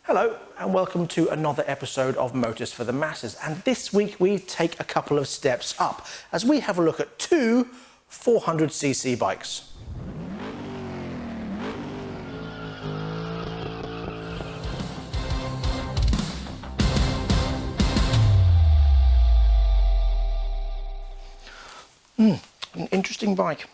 Hello and welcome to another episode of Motors for the Masses, and this week we take a couple of steps up as we have a look at two 400cc bikes. An interesting bike.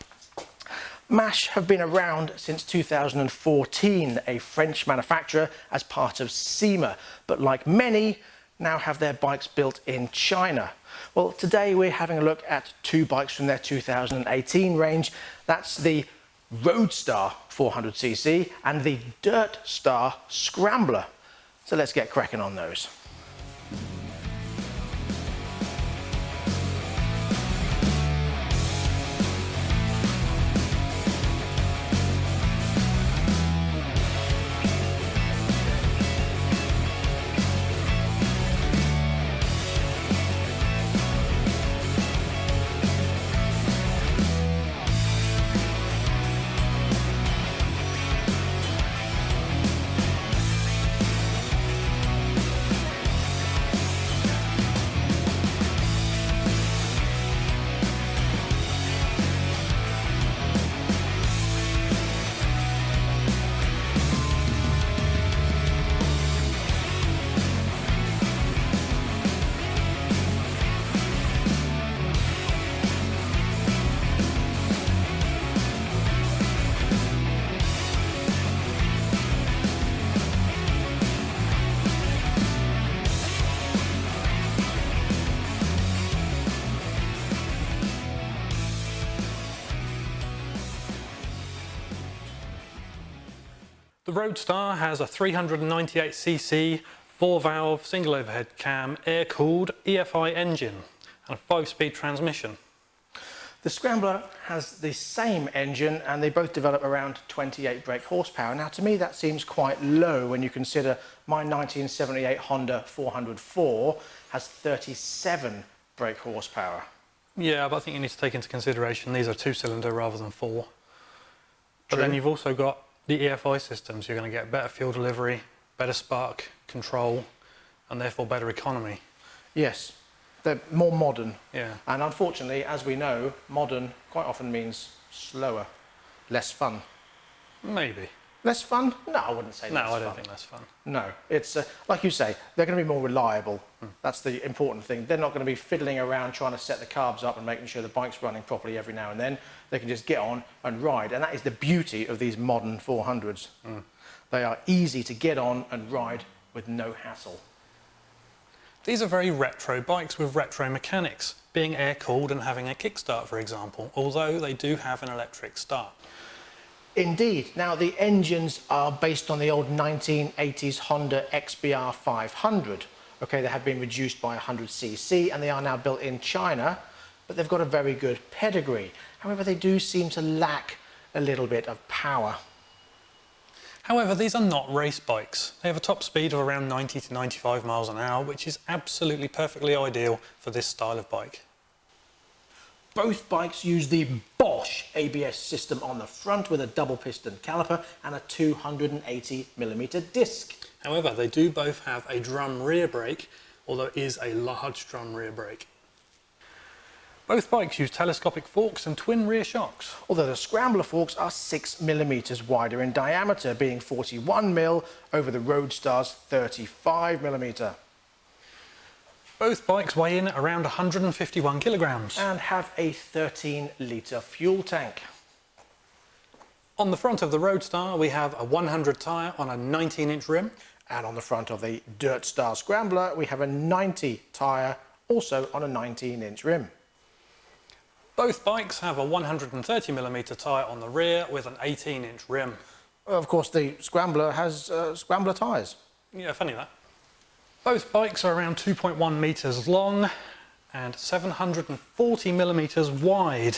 MASH have been around since 2014, a French manufacturer as part of SEMA, but like many, now have their bikes built in China. Well, today we're having a look at two bikes from their 2018 range. That's the Roadstar 400cc and the Dirtstar Scrambler. So let's get cracking on those. The Roadstar has a 398cc, 4-valve, single overhead cam, air-cooled EFI engine and a 5-speed transmission. The Scrambler has the same engine and they both develop around 28 brake horsepower. Now to me that seems quite low when you consider my 1978 Honda 404 has 37 brake horsepower. Yeah, but I think you need to take into consideration these are 2-cylinder rather than 4. But then you've also got the EFI systems. You're going to get better fuel delivery, better spark control, and therefore better economy. Yes, they're more modern. Yeah. And unfortunately, as we know, modern quite often means slower, less fun. Maybe. Less fun? No, I wouldn't say less fun. No, I don't think less fun. No, it's like you say, they're going to be more reliable. That's the important thing. They're not going to be fiddling around trying to set the carbs up and making sure the bike's running properly every now and then. They can just get on and ride, and that is the beauty of these modern 400s. They are easy to get on and ride with no hassle. These are very retro bikes with retro mechanics, being air-cooled and having a kickstart, for example, although they do have an electric start. Indeed. Now, the engines are based on the old 1980s Honda XBR 500. Okay, they have been reduced by 100cc and they are now built in China, but they've got a very good pedigree. However, they do seem to lack a little bit of power. However, these are not race bikes. They have a top speed of around 90 to 95 miles an hour, which is absolutely perfectly ideal for this style of bike. Both bikes use the Bosch ABS system on the front with a double piston caliper and a 280mm disc. However, they do both have a drum rear brake, although it is a large drum rear brake. Both bikes use telescopic forks and twin rear shocks. Although the Scrambler forks are 6mm wider in diameter, being 41mm over the Roadstar's 35mm. Both bikes weigh in at around 151 kilograms. And have a 13-litre fuel tank. On the front of the Roadstar, we have a 100 tyre on a 19-inch rim. And on the front of the Dirtstar Scrambler, we have a 90 tyre, also on a 19-inch rim. Both bikes have a 130mm tyre on the rear with an 18-inch rim. Of course, the Scrambler has Scrambler tyres. Yeah, funny that. Both bikes are around 2.1 metres long and 740mm wide.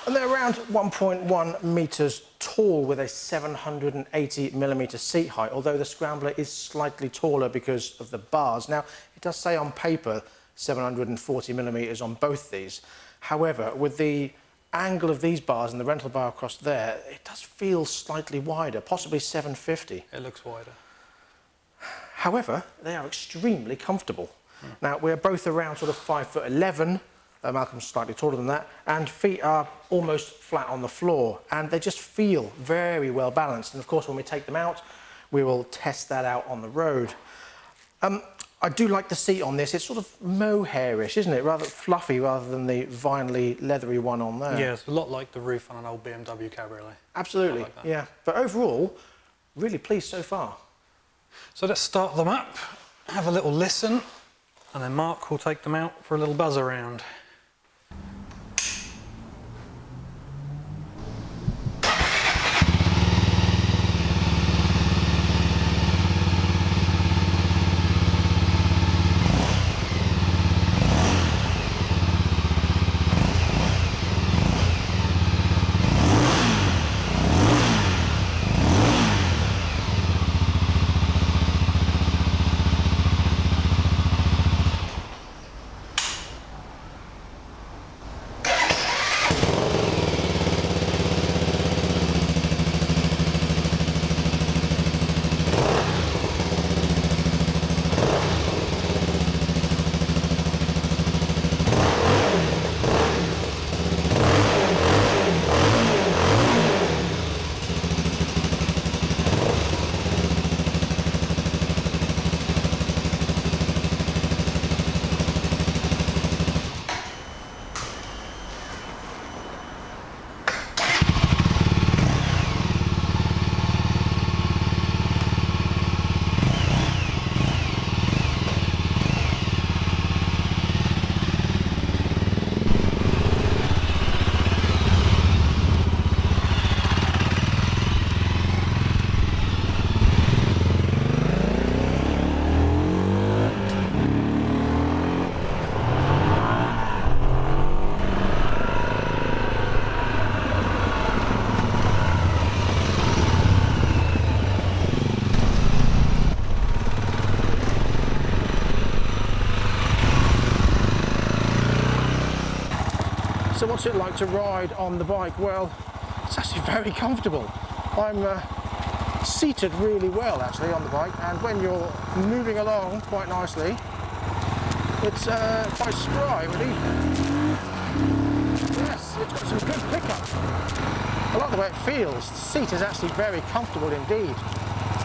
And they're around 1.1 metres tall with a 780mm seat height, although the Scrambler is slightly taller because of the bars. Now, it does say on paper 740mm on both these. However, with the angle of these bars and the rental bar across there, it does feel slightly wider, possibly 750. It looks wider. However, they are extremely comfortable. Now, we're both around sort of 5'11". Malcolm's slightly taller than that, and feet are almost flat on the floor, and they just feel very well balanced. And of course, when we take them out, we will test that out on the road. I do like the seat on this. It's sort of mohairish, isn't it? Rather fluffy rather than the vinely, leathery one on there. Yeah, it's a lot like the roof on an old BMW Cabriolet. Absolutely, like that. yeah. But overall, really pleased so far. So let's start them up, have a little listen, and then Mark will take them out for a little buzz around. So what's it like to ride on the bike? Well, it's actually very comfortable. I'm seated really well actually on the bike, and when you're moving along quite nicely, it's quite spry really. Yes, it's got some good pickup. I like the way it feels. The seat is actually very comfortable indeed.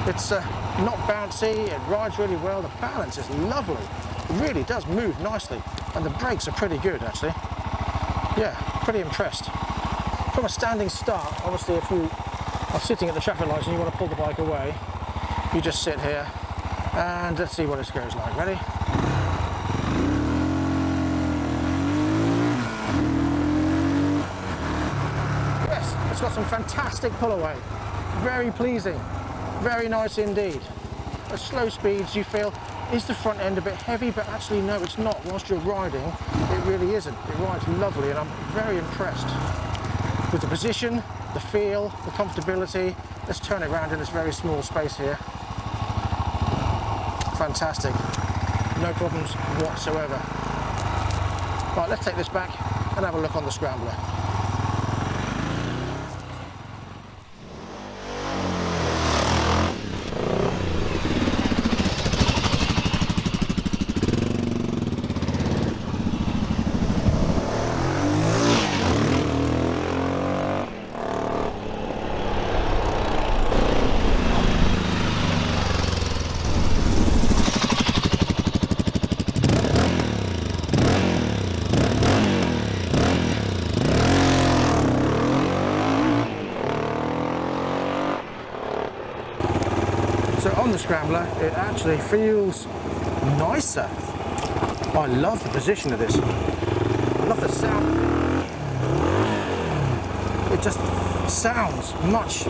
It's not bouncy, it rides really well, the balance is lovely. It really does move nicely, and the brakes are pretty good actually. Yeah, pretty impressed. From a standing start, obviously if you are sitting at the traffic lights and you want to pull the bike away, you just sit here and let's see what this goes like. Ready? Yes, it's got some fantastic pull away. Very pleasing, very nice indeed. At slow speeds you feel, is the front end a bit heavy? But actually no, it's not. Whilst you're riding, it really isn't. It rides lovely, and I'm very impressed with the position, the feel, the comfortability. Let's turn it around in this very small space here. Fantastic. No problems whatsoever. Right, let's take this back and have a look on the scrambler. So on the scrambler, it actually feels nicer. I love the position of this. I love the sound. It just sounds much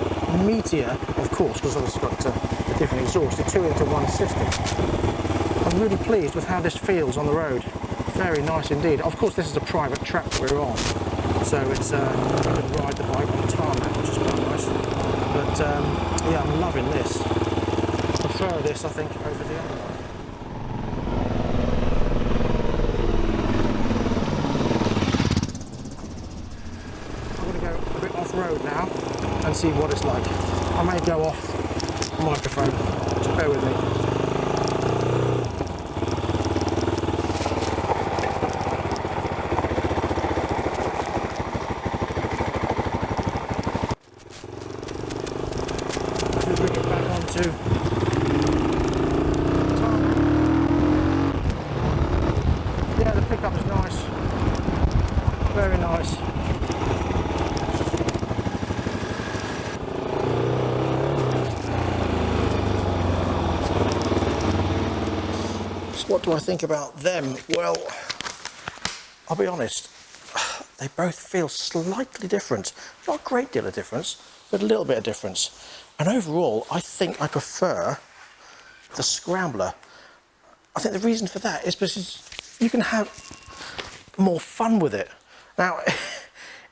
meatier, of course, because it's got a different exhaust, a 2-into-1 system. I'm really pleased with how this feels on the road. Very nice indeed. Of course, this is a private track that we're on, so it's you can ride the bike on tarmac, which is quite nice. But yeah, I'm loving this. I prefer this, I think, over the other one. I'm going to go a bit off-road now and see what it's like. I may go off microphone, just bear with me. as we bring it back onto tarmac. Yeah, the pickup is nice. Very nice. So what do I think about them? Well, I'll be honest, they both feel slightly different. Not a great deal of difference, but a little bit of difference. And overall, I think I prefer the Scrambler. I think the reason for that is because you can have more fun with it. Now,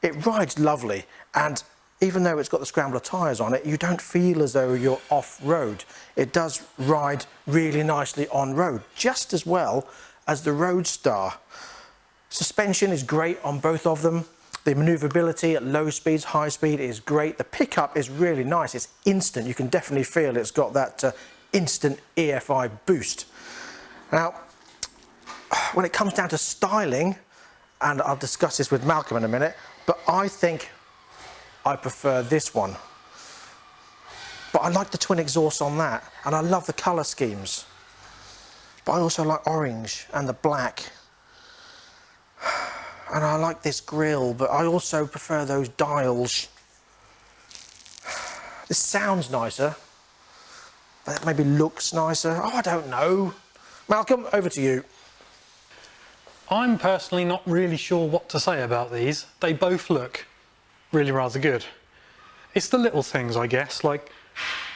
it rides lovely, and even though it's got the Scrambler tyres on it, you don't feel as though you're off-road. It does ride really nicely on road, just as well as the Roadstar. Suspension is great on both of them. The manoeuvrability at low speeds, high speed is great. The pickup is really nice. It's instant. You can definitely feel it's got that instant EFI boost. Now, when it comes down to styling, and I'll discuss this with Malcolm in a minute, but I think I prefer this one. But I like the twin exhausts on that, and I love the colour schemes. But I also like orange and the black. And I like this grille, but I also prefer those dials. This sounds nicer, but it maybe looks nicer. Oh, I don't know. Malcolm, over to you. I'm personally not really sure what to say about these. They both look really rather good. It's the little things, I guess, like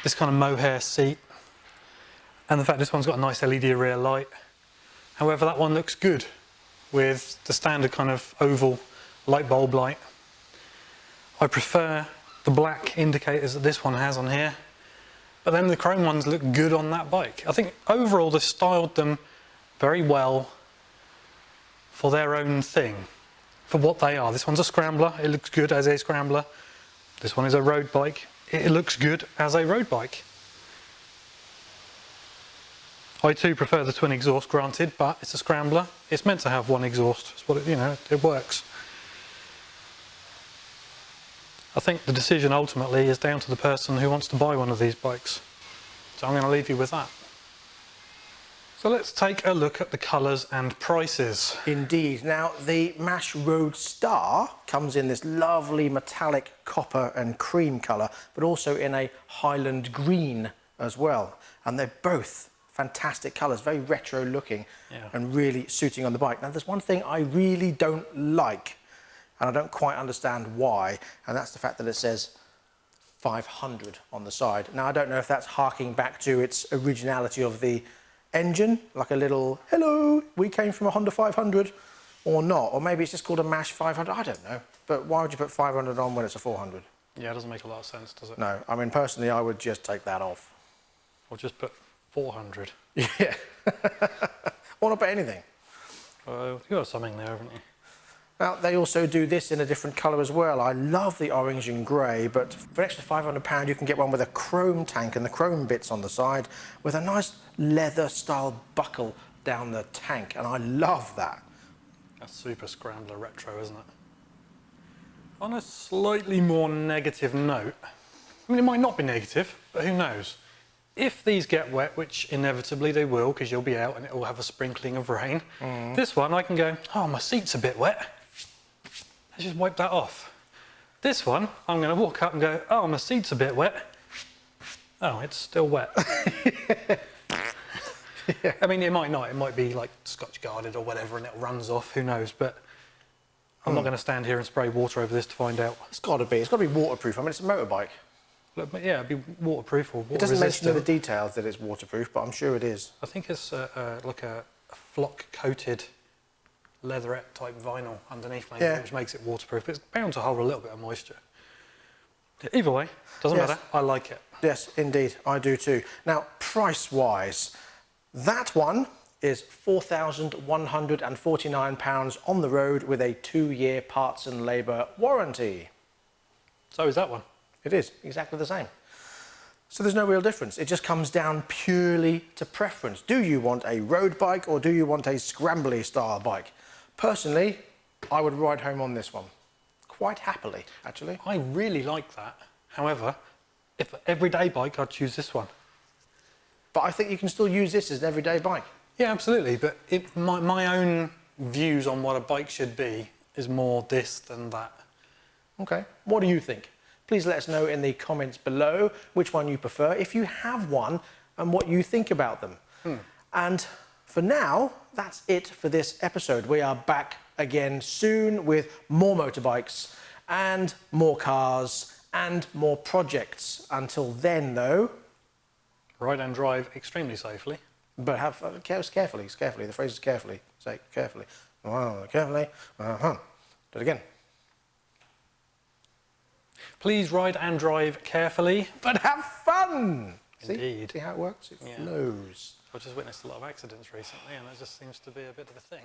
this kind of mohair seat, and the fact this one's got a nice LED rear light. However, that one looks good with the standard kind of oval light bulb light. I prefer the black indicators that this one has on here, but then the chrome ones look good on that bike. I think overall they styled them very well for their own thing, for what they are. This one's a Scrambler, it looks good as a Scrambler. This one is a road bike, it looks good as a road bike. I too prefer the twin exhaust, granted, but it's a Scrambler. It's meant to have one exhaust. It's what it, you know, it works. I think the decision ultimately is down to the person who wants to buy one of these bikes. So I'm going to leave you with that. So let's take a look at the colours and prices. Indeed. Now, the MASH Roadstar comes in this lovely metallic copper and cream colour, but also in a Highland green as well. And they're both fantastic colours, very retro looking, and really suiting on the bike. Now, there's one thing I really don't like, and I don't quite understand why, and that's the fact that it says 500 on the side. Now, I don't know if that's harking back to its originality of the engine, like a little, hello, we came from a Honda 500, or not. Or maybe it's just called a MASH 500, I don't know. But why would you put 500 on when it's a 400? Yeah, it doesn't make a lot of sense, does it? No, I mean, personally, I would just take that off. Or just put 400. Yeah. Or not put anything. You've got something there, haven't you? Now, they also do this in a different colour as well. I love the orange and grey, but for an extra £500, you can get one with a chrome tank and the chrome bits on the side with a nice leather-style buckle down the tank, and I love that. That's super Scrambler retro, isn't it? On a slightly more negative note, I mean, it might not be negative, but who knows? If these get wet, which inevitably they will, because you'll be out and it will have a sprinkling of rain, this one I can go, oh, my seat's a bit wet. Let's just wipe that off. This one, I'm going to walk up and go, oh, my seat's a bit wet. Oh, it's still wet. Yeah. I mean, it might not. It might be like Scotch guarded or whatever and it runs off, who knows, but I'm not going to stand here and spray water over this to find out. It's got to be. It's got to be waterproof. I mean, it's a motorbike. Look, yeah, it'd be waterproof or water It doesn't mention in resistant. the details that it's waterproof, but I'm sure it is. I think it's like a flock-coated leatherette type vinyl underneath, maybe, which makes it waterproof. But it's bound to hold a little bit of moisture. Either way, doesn't matter. I like it. Yes, indeed, I do too. Now, price-wise, that one is £4,149 on the road with a 2-year parts and labour warranty. So is that one. It is exactly the same. So there's no real difference. It just comes down purely to preference. Do you want a road bike or do you want a scrambly style bike? Personally, I would ride home on this one. Quite happily, actually. I really like that. However, If everyday bike, I'd choose this one. But I think you can still use this as an everyday bike. Yeah, absolutely. But my own views on what a bike should be is more this than that. Okay. What do you think? Please let us know in the comments below which one you prefer, if you have one, and what you think about them. And for now, that's it for this episode. We are back again soon with more motorbikes and more cars and more projects. Until then, though... Ride and drive extremely safely. But have carefully. The phrase is carefully. Say carefully. Carefully. Do it again. Please ride and drive carefully. But have fun! Indeed. See how it works? It flows. I've just witnessed a lot of accidents recently, and that just seems to be a bit of a thing.